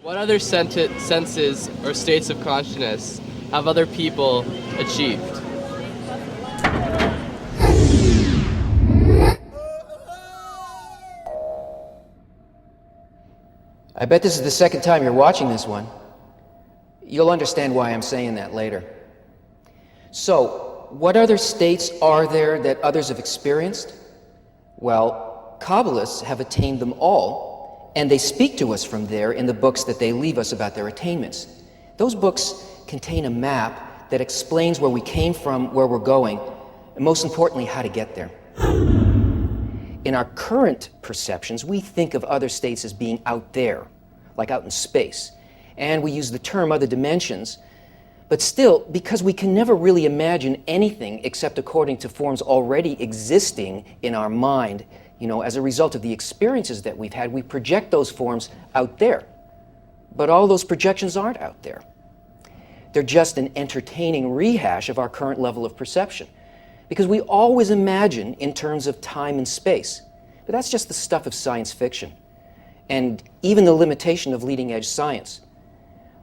What other senses or states of consciousness have other people achieved? I bet this is the second time you're watching this one. You'll understand why I'm saying that later. So, what other states are there that others have experienced? Well, Kabbalists have attained them all, and they speak to us from there in the books that they leave us about their attainments. Those books contain a map that explains where we came from, where we're going, and most importantly, how to get there. In our current perceptions, we think of other states as being out there, like out in space, and we use the term other dimensions. But still, because we can never really imagine anything except according to forms already existing in our mind, as a result of the experiences that we've had, we project those forms out there. But all those projections aren't out there. They're just an entertaining rehash of our current level of perception. Because we always imagine in terms of time and space. But that's just the stuff of science fiction, and even the limitation of leading-edge science.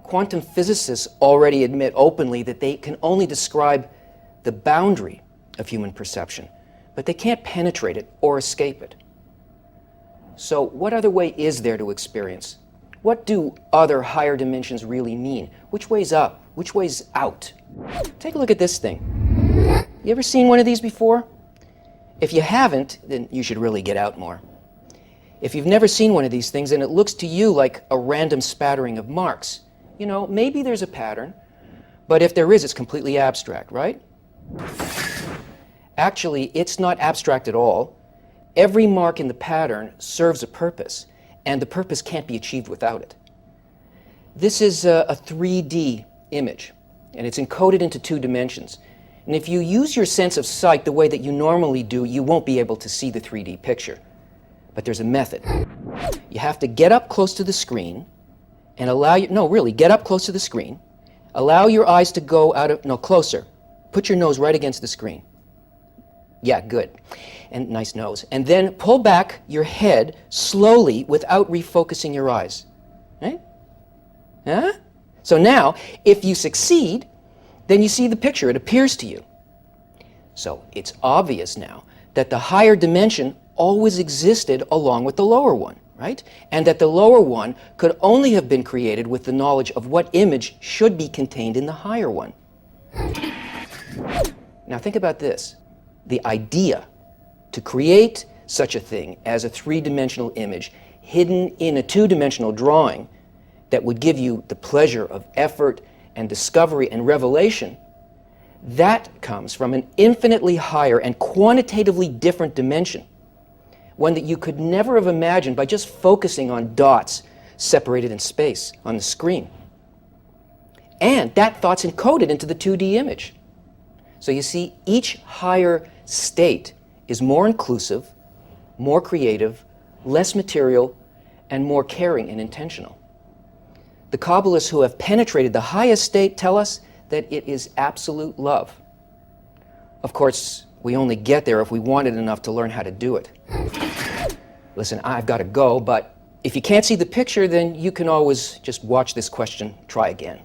Quantum physicists already admit openly that they can only describe the boundary of human perception, but they can't penetrate it or escape it. So what other way is there to experience? What do other higher dimensions really mean? Which way's up? Which way's out? Take a look at this thing. You ever seen one of these before? If you haven't, then you should really get out more. If you've never seen one of these things and it looks to you like a random spattering of marks, maybe there's a pattern, but if there is, it's completely abstract, right? Actually, it's not abstract at all. Every mark in the pattern serves a purpose, and the purpose can't be achieved without it. This is a 3D image, and it's encoded into 2 dimensions. And if you use your sense of sight the way that you normally do, you won't be able to see the 3D picture. But there's a method. You have to get up close to the screen and get up close to the screen. Allow your eyes to go closer. Put your nose right against the screen. Yeah, good. And nice nose. And then pull back your head slowly without refocusing your eyes. Right? Huh? So now, if you succeed, then you see the picture. It appears to you. So it's obvious now that the higher dimension always existed along with the lower one, right? And that the lower one could only have been created with the knowledge of what image should be contained in the higher one. Now think about this. The idea to create such a thing as a 3-dimensional image hidden in a 2-dimensional drawing that would give you the pleasure of effort and discovery and revelation, that comes from an infinitely higher and quantitatively different dimension, one that you could never have imagined by just focusing on dots separated in space on the screen. And that thought's encoded into the 2D image. So you see, each higher state is more inclusive, more creative, less material, and more caring and intentional. The Kabbalists who have penetrated the highest state tell us that it is absolute love. Of course, we only get there if we want it enough to learn how to do it. Listen, I've got to go, but if you can't see the picture, then you can always just watch this question try again.